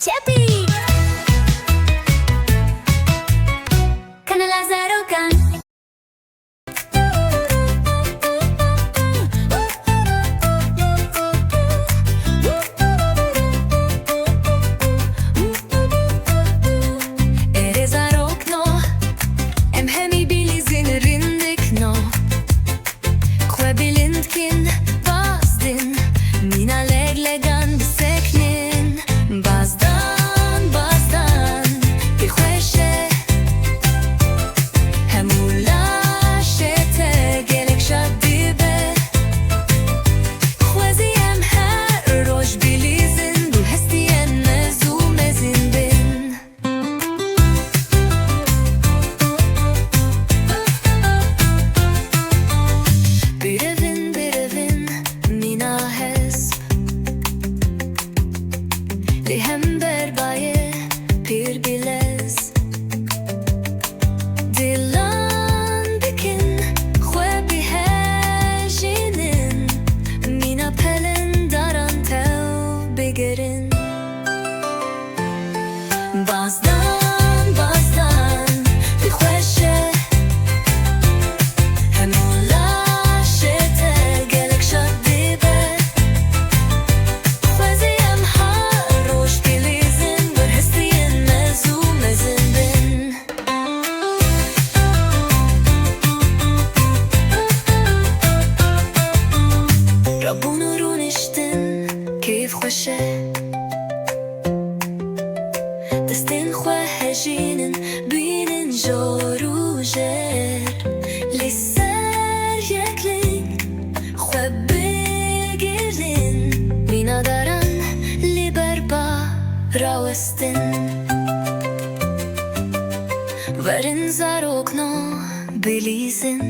Çepi Kanala Zarokan Ere zarokno Em hemi bilizin rindikno Kwe bilindkin bazdin Mina leglegan biseknin Bazdan Bixweşe Hemula şete Gelek şadibe Xweziyem her roj bilizin Bu hestiyen mezu mezin bin Birevin Mina hesp Lihem berbaye pir bilez Dilan bikin Xwe bihejinin Mina pelin daran tev bigerin Bazdan Bixweşe Hemula şete Gelek şadibe Xweziyem her roj bilizin Bir hestiyen mezu mezin bin Rabunu runiştin Keyf xweşe Destin xwe hejinin Binin joru jer Li ser yekling Xwe bigirin Mina daran li berba rawestin Verin zarokno bilizin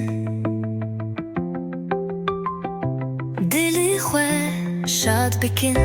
Dili xwe şad bikin